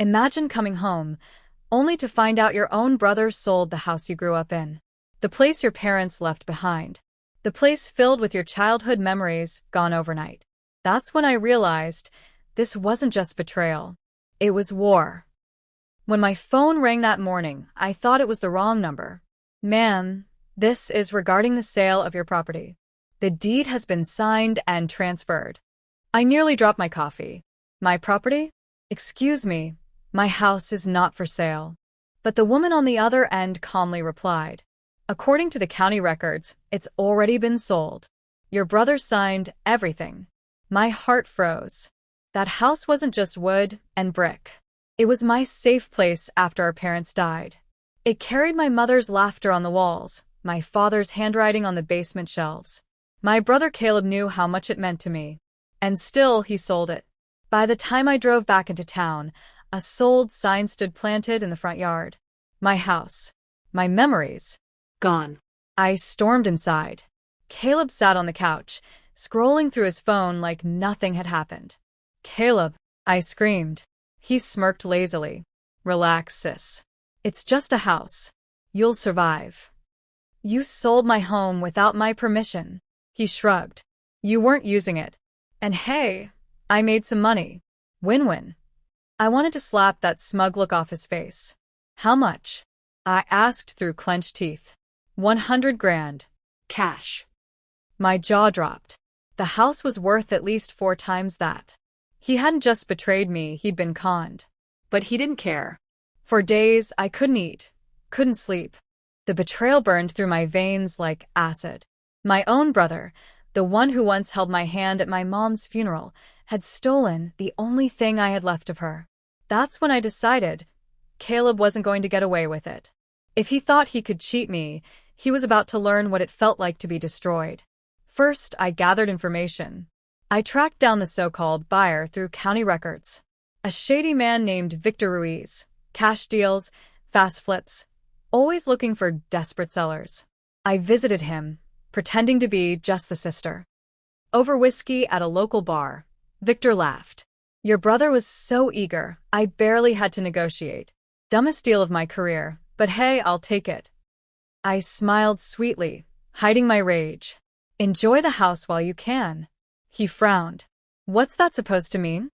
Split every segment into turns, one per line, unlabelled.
Imagine coming home, only to find out your own brother sold the house you grew up in. The place your parents left behind. The place filled with your childhood memories gone overnight. That's when I realized this wasn't just betrayal. It was war. When my phone rang that morning, I thought it was the wrong number. Ma'am, this is regarding the sale of your property. The deed has been signed and transferred. I nearly dropped my coffee. My property? Excuse me, my house is not for sale. But the woman on the other end calmly replied, according to the county records, it's already been sold. Your brother signed everything. My heart froze. That house wasn't just wood and brick. It was my safe place after our parents died. It carried my mother's laughter on the walls, my father's handwriting on the basement shelves. My brother Caleb knew how much it meant to me. And still, he sold it. By the time I drove back into town, a sold sign stood planted in the front yard. My house. My memories. Gone. I stormed inside. Caleb sat on the couch, scrolling through his phone like nothing had happened. Caleb, I screamed. He smirked lazily. Relax, sis. It's just a house. You'll survive. You sold my home without my permission. He shrugged. You weren't using it. And hey, I made some money. Win-win. I wanted to slap that smug look off his face. How much? I asked through clenched teeth. 100 grand. Cash. My jaw dropped. The house was worth at least 4 times that. He hadn't just betrayed me, he'd been conned. But he didn't care. For days, I couldn't eat, couldn't sleep. The betrayal burned through my veins like acid. My own brother, the one who once held my hand at my mom's funeral, had stolen the only thing I had left of her. That's when I decided Caleb wasn't going to get away with it. If he thought he could cheat me, he was about to learn what it felt like to be destroyed. First, I gathered information. I tracked down the so-called buyer through county records. A shady man named Victor Ruiz. Cash deals, fast flips, always looking for desperate sellers. I visited him, pretending to be just the sister. Over whiskey at a local bar, Victor laughed. Your brother was so eager, I barely had to negotiate. Dumbest deal of my career, but hey, I'll take it. I smiled sweetly, hiding my rage. Enjoy the house while you can. He frowned. What's that supposed to mean?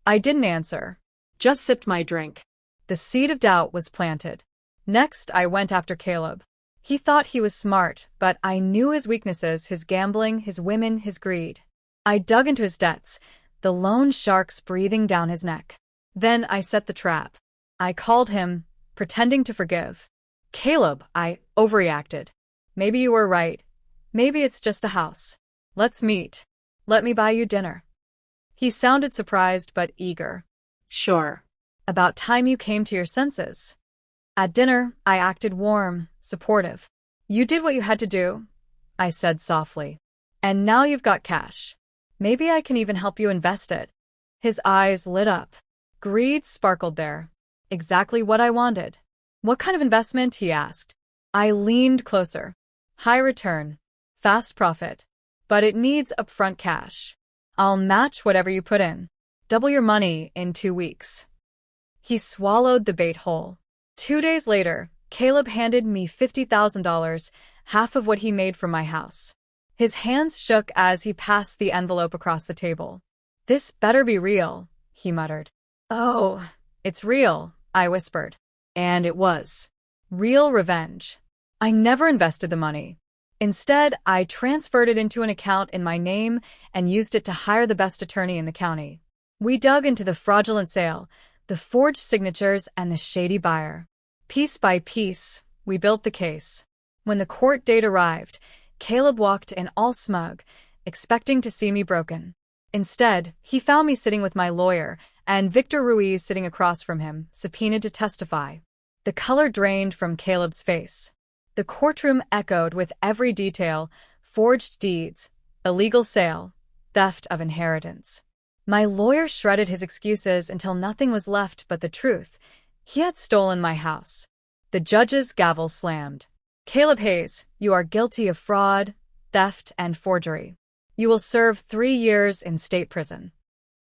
I didn't answer. Just sipped my drink. The seed of doubt was planted. Next, I went after Caleb. He thought he was smart, but I knew his weaknesses, his gambling, his women, his greed. I dug into his debts, the loan sharks breathing down his neck. Then I set the trap. I called him, pretending to forgive. Caleb, I overreacted. Maybe you were right. Maybe it's just a house. Let's meet. Let me buy you dinner. He sounded surprised but eager. Sure. About time you came to your senses. At dinner, I acted warm, supportive. You did what you had to do, I said softly. And now you've got cash. Maybe I can even help you invest it. His eyes lit up. Greed sparkled there. Exactly what I wanted. What kind of investment? He asked. I leaned closer. High return. Fast profit. But it needs upfront cash. I'll match whatever you put in. Double your money in 2 weeks. He swallowed the bait whole. 2 days later, Caleb handed me $50,000, half of what he made from my house. His hands shook as he passed the envelope across the table. This better be real, he muttered. Oh, it's real, I whispered. And it was. Real revenge. I never invested the money. Instead, I transferred it into an account in my name and used it to hire the best attorney in the county. We dug into the fraudulent sale, the forged signatures, and the shady buyer. Piece by piece, we built the case. When the court date arrived, Caleb walked in all smug, expecting to see me broken. Instead, he found me sitting with my lawyer and Victor Ruiz sitting across from him, subpoenaed to testify. The color drained from Caleb's face. The courtroom echoed with every detail: forged deeds, illegal sale, theft of inheritance. My lawyer shredded his excuses until nothing was left but the truth. He had stolen my house. The judge's gavel slammed. Caleb Hayes, you are guilty of fraud, theft, and forgery. You will serve 3 years in state prison.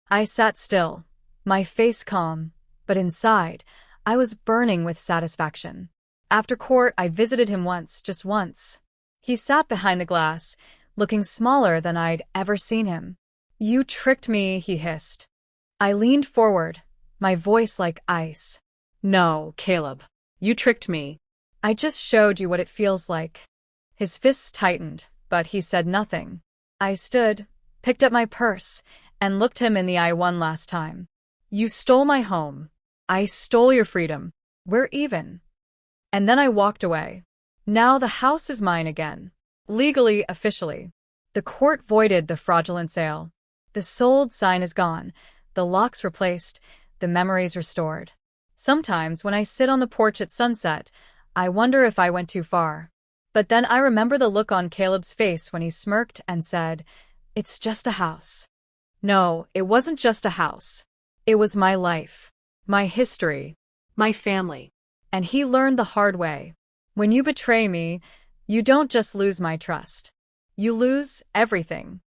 I sat still, my face calm, But inside, I was burning with satisfaction. After court, I visited him once, just once. He sat behind the glass, looking smaller than I'd ever seen him. "You tricked me," he hissed. I leaned forward, my voice like ice. "No, Caleb. You tricked me. I just showed you what it feels like." His fists tightened, but he said nothing. I stood, picked up my purse, and looked him in the eye one last time. "You stole my home. I stole your freedom. We're even." And then I walked away. Now the house is mine again. Legally, officially. The court voided the fraudulent sale. The sold sign is gone, the locks replaced, the memories restored. Sometimes when I sit on the porch at sunset, I wonder if I went too far. But then I remember the look on Caleb's face when he smirked and said, "It's just a house." No, it wasn't just a house. It was my life, my history, my family. And he learned the hard way. When you betray me, you don't just lose my trust. You lose everything.